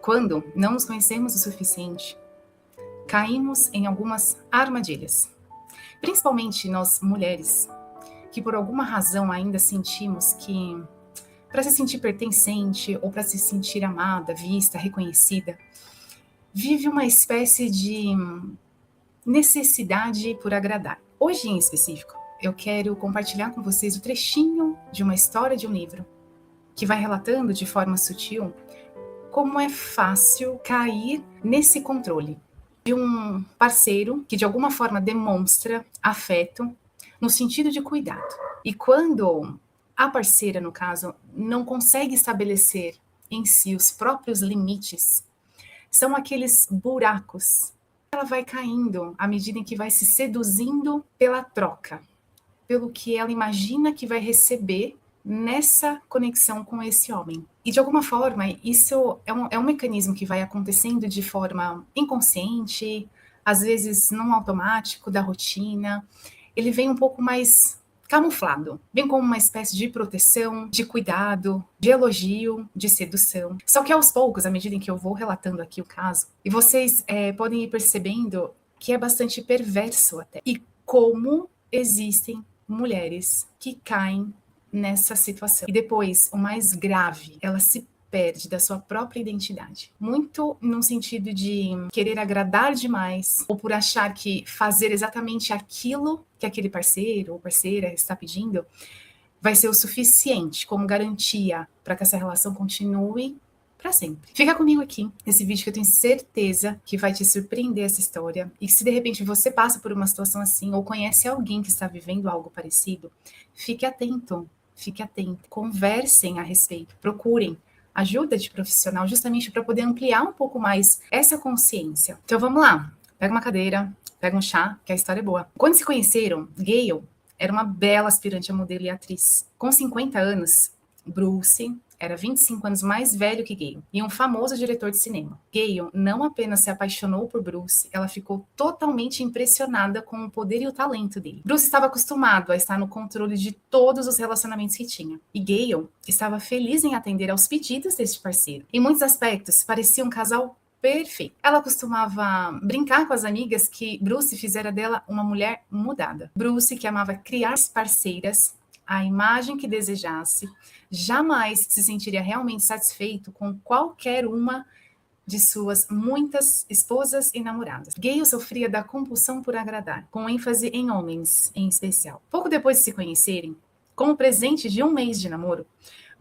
Quando não nos conhecemos o suficiente, caímos em algumas armadilhas. Principalmente nós mulheres, que por alguma razão ainda sentimos que para se sentir pertencente ou para se sentir amada, vista, reconhecida, vive uma espécie de necessidade por agradar. Hoje em específico, eu quero compartilhar com vocês o trechinho de uma história de um livro que vai relatando de forma sutil como é fácil cair nesse controle de um parceiro que de alguma forma demonstra afeto no sentido de cuidado. E quando a parceira, no caso, não consegue estabelecer em si os próprios limites, são aqueles buracos que ela vai caindo à medida em que vai se seduzindo pela troca, pelo que ela imagina que vai receber nessa conexão com esse homem. E de alguma forma, isso é um mecanismo que vai acontecendo de forma inconsciente, às vezes não automático, da rotina. Ele vem um pouco mais camuflado, vem como uma espécie de proteção, de cuidado, de elogio, de sedução. Só que aos poucos, à medida em que eu vou relatando aqui o caso, e vocês podem ir percebendo que é bastante perverso até. E como existem mulheres que caem nessa situação. E depois, o mais grave, ela se perde da sua própria identidade. Muito num sentido de querer agradar demais, ou por achar que fazer exatamente aquilo que aquele parceiro ou parceira está pedindo vai ser o suficiente como garantia para que essa relação continue para sempre. Fica comigo aqui nesse vídeo que eu tenho certeza que vai te surpreender essa história, e que se de repente você passa por uma situação assim ou conhece alguém que está vivendo algo parecido, fique atento. Fique atento, conversem a respeito, procurem ajuda de profissional justamente para poder ampliar um pouco mais essa consciência. Então vamos lá, pega uma cadeira, pega um chá, que a história é boa. Quando se conheceram, Gale era uma bela aspirante a modelo e atriz. Com 50 anos, Bruce era 25 anos mais velho que Gale e um famoso diretor de cinema. Gale não apenas se apaixonou por Bruce, ela ficou totalmente impressionada com o poder e o talento dele. Bruce estava acostumado a estar no controle de todos os relacionamentos que tinha, e Gale estava feliz em atender aos pedidos deste parceiro. Em muitos aspectos, parecia um casal perfeito. Ela costumava brincar com as amigas que Bruce fizera dela uma mulher mudada. Bruce, que amava criar parceiras a imagem que desejasse, jamais se sentiria realmente satisfeito com qualquer uma de suas muitas esposas e namoradas. Gale sofria da compulsão por agradar, com ênfase em homens em especial. Pouco depois de se conhecerem, como presente de um mês de namoro,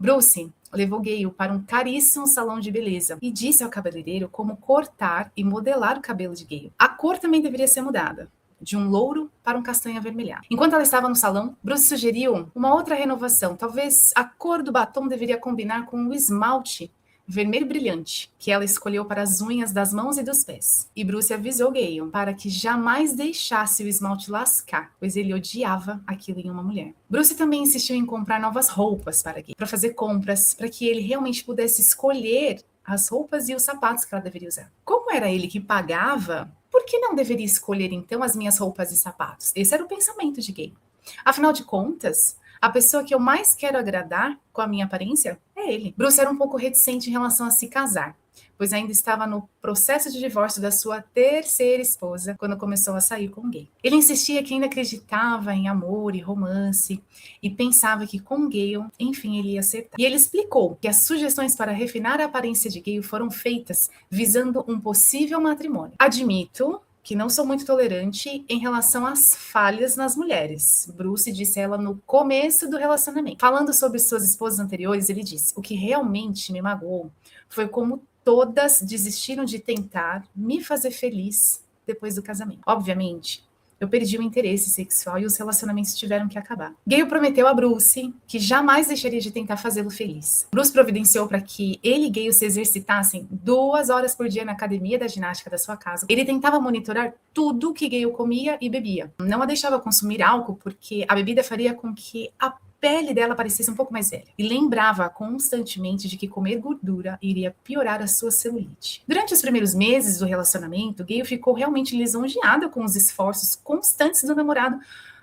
Bruce levou Gale para um caríssimo salão de beleza e disse ao cabeleireiro como cortar e modelar o cabelo de Gale. A cor também deveria ser mudada, de um louro para um castanho avermelhado. Enquanto ela estava no salão, Bruce sugeriu uma outra renovação. Talvez a cor do batom deveria combinar com o esmalte vermelho brilhante que ela escolheu para as unhas das mãos e dos pés. E Bruce avisou Gale para que jamais deixasse o esmalte lascar, pois ele odiava aquilo em uma mulher. Bruce também insistiu em comprar novas roupas para Gale, para fazer compras, para que ele realmente pudesse escolher as roupas e os sapatos que ela deveria usar. Como era ele que pagava, por que não deveria escolher então as minhas roupas e sapatos? Esse era o pensamento de Gale. Afinal de contas, a pessoa que eu mais quero agradar com a minha aparência é ele. Bruce era um pouco reticente em relação a se casar, pois ainda estava no processo de divórcio da sua terceira esposa quando começou a sair com Gale. Ele insistia que ainda acreditava em amor e romance e pensava que com Gale, enfim, ele ia acertar. E ele explicou que as sugestões para refinar a aparência de Gale foram feitas visando um possível matrimônio. Admito que não sou muito tolerante em relação às falhas nas mulheres, Bruce disse a ela no começo do relacionamento. Falando sobre suas esposas anteriores, ele disse: o que realmente me magoou foi como todas desistiram de tentar me fazer feliz depois do casamento. Obviamente, eu perdi o interesse sexual e os relacionamentos tiveram que acabar. Gale prometeu a Bruce que jamais deixaria de tentar fazê-lo feliz. Bruce providenciou para que ele e Gale se exercitassem 2 horas por dia na academia da ginástica da sua casa. Ele tentava monitorar tudo que Gale comia e bebia. Não a deixava consumir álcool porque a bebida faria com que a pele dela parecesse um pouco mais velha. E lembrava constantemente de que comer gordura iria piorar a sua celulite. Durante os primeiros meses do relacionamento, Gale ficou realmente lisonjeada com os esforços constantes do namorado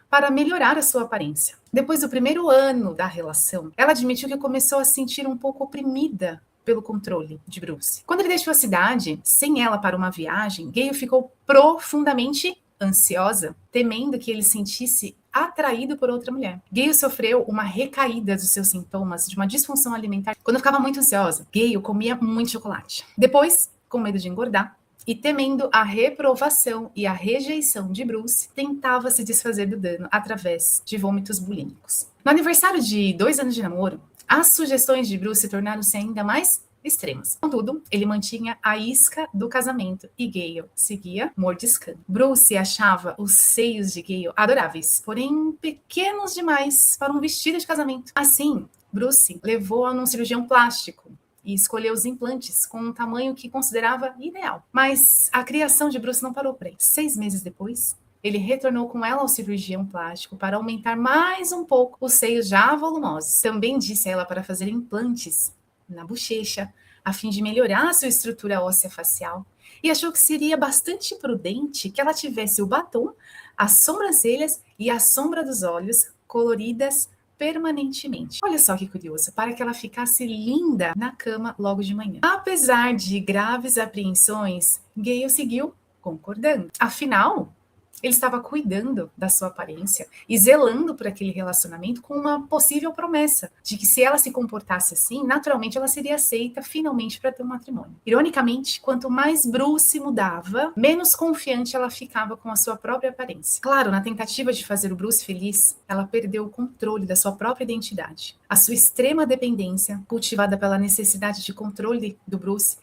para melhorar a sua aparência. Depois do primeiro ano da relação, ela admitiu que começou a se sentir um pouco oprimida pelo controle de Bruce. Quando ele deixou a cidade, sem ela para uma viagem, Gale ficou profundamente ansiosa, temendo que ele sentisse atraído por outra mulher. Gale sofreu uma recaída dos seus sintomas de uma disfunção alimentar. Quando eu ficava muito ansiosa, Gale comia muito chocolate. Depois, com medo de engordar, e temendo a reprovação e a rejeição de Bruce, tentava se desfazer do dano através de vômitos bulímicos. No aniversário de 2 anos de namoro, as sugestões de Bruce tornaram-se ainda mais extremas. Contudo, ele mantinha a isca do casamento e Gale seguia mordiscando. Bruce achava os seios de Gale adoráveis, porém pequenos demais para um vestido de casamento. Assim, Bruce levou-a num cirurgião plástico e escolheu os implantes com um tamanho que considerava ideal. Mas a criação de Bruce não parou por aí. 6 meses depois, ele retornou com ela ao cirurgião plástico para aumentar mais um pouco os seios já volumosos. Também disse a ela para fazer implantes na bochecha, a fim de melhorar sua estrutura óssea facial, e achou que seria bastante prudente que ela tivesse o batom, as sobrancelhas e a sombra dos olhos coloridas permanentemente. Olha só que curioso, para que ela ficasse linda na cama logo de manhã. Apesar de graves apreensões, Gale seguiu concordando. Afinal, ele estava cuidando da sua aparência e zelando por aquele relacionamento com uma possível promessa de que se ela se comportasse assim, naturalmente ela seria aceita finalmente para ter um matrimônio. Ironicamente, quanto mais Bruce mudava, menos confiante ela ficava com a sua própria aparência. Claro, na tentativa de fazer o Bruce feliz, ela perdeu o controle da sua própria identidade. A sua extrema dependência, cultivada pela necessidade de controle do Bruce,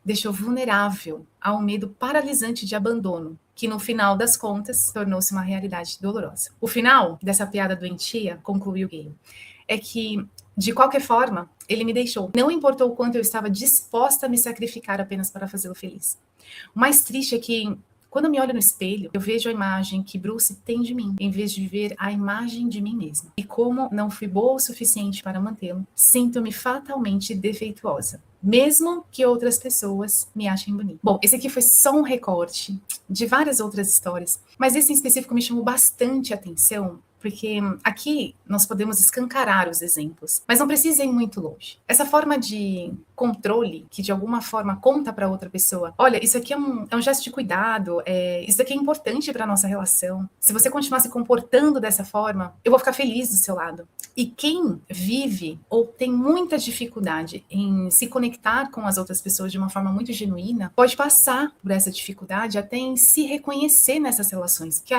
deixou vulnerável ao medo paralisante de abandono, que no final das contas tornou-se uma realidade dolorosa. O final dessa piada doentia, concluiu Gale, é que, de qualquer forma, ele me deixou. Não importou o quanto eu estava disposta a me sacrificar apenas para fazê-lo feliz. O mais triste é que, quando eu me olho no espelho, eu vejo a imagem que Bruce tem de mim, em vez de ver a imagem de mim mesma. E como não fui boa o suficiente para mantê-lo, sinto-me fatalmente defeituosa, mesmo que outras pessoas me achem bonita. Bom, esse aqui foi só um recorte de várias outras histórias, mas esse em específico me chamou bastante atenção, porque aqui nós podemos escancarar os exemplos, mas não precisa ir muito longe. Essa forma de controle, que de alguma forma conta para outra pessoa, olha, isso aqui é um gesto de cuidado, isso aqui é importante para a nossa relação. Se você continuar se comportando dessa forma, eu vou ficar feliz do seu lado. E quem vive ou tem muita dificuldade em se conectar com as outras pessoas de uma forma muito genuína, pode passar por essa dificuldade até em se reconhecer nessas relações, que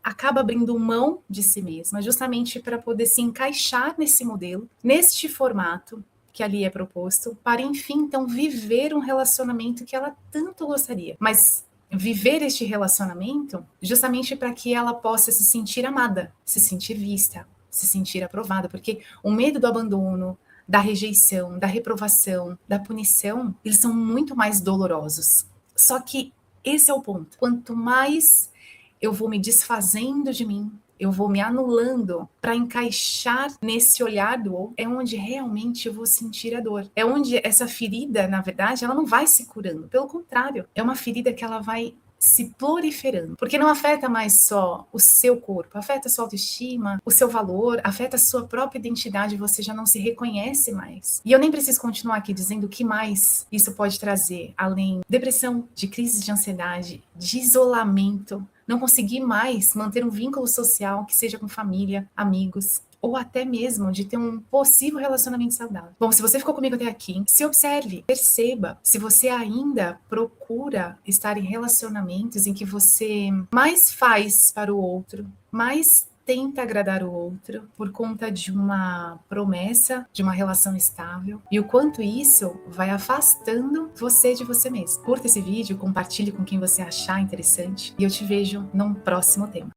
acaba abrindo mão de si mesma, justamente para poder se encaixar nesse modelo, neste formato que ali é proposto, para enfim, então, viver um relacionamento que ela tanto gostaria. Mas viver este relacionamento justamente para que ela possa se sentir amada, se sentir vista, se sentir aprovada, porque o medo do abandono, da rejeição, da reprovação, da punição, eles são muito mais dolorosos. Só que esse é o ponto. Quanto mais eu vou me desfazendo de mim, eu vou me anulando para encaixar nesse olhar do outro, é onde realmente eu vou sentir a dor. É onde essa ferida, na verdade, ela não vai se curando. Pelo contrário, é uma ferida que ela vai se proliferando, porque não afeta mais só o seu corpo, afeta a sua autoestima, o seu valor, afeta a sua própria identidade, você já não se reconhece mais. E eu nem preciso continuar aqui dizendo o que mais isso pode trazer, além de depressão, de crises de ansiedade, de isolamento, não conseguir mais manter um vínculo social que seja com família, amigos, ou até mesmo de ter um possível relacionamento saudável. Bom, se você ficou comigo até aqui, se observe, perceba se você ainda procura estar em relacionamentos em que você mais faz para o outro, mais tenta agradar o outro por conta de uma promessa, de uma relação estável, e o quanto isso vai afastando você de você mesmo. Curta esse vídeo, compartilhe com quem você achar interessante, e eu te vejo num próximo tema.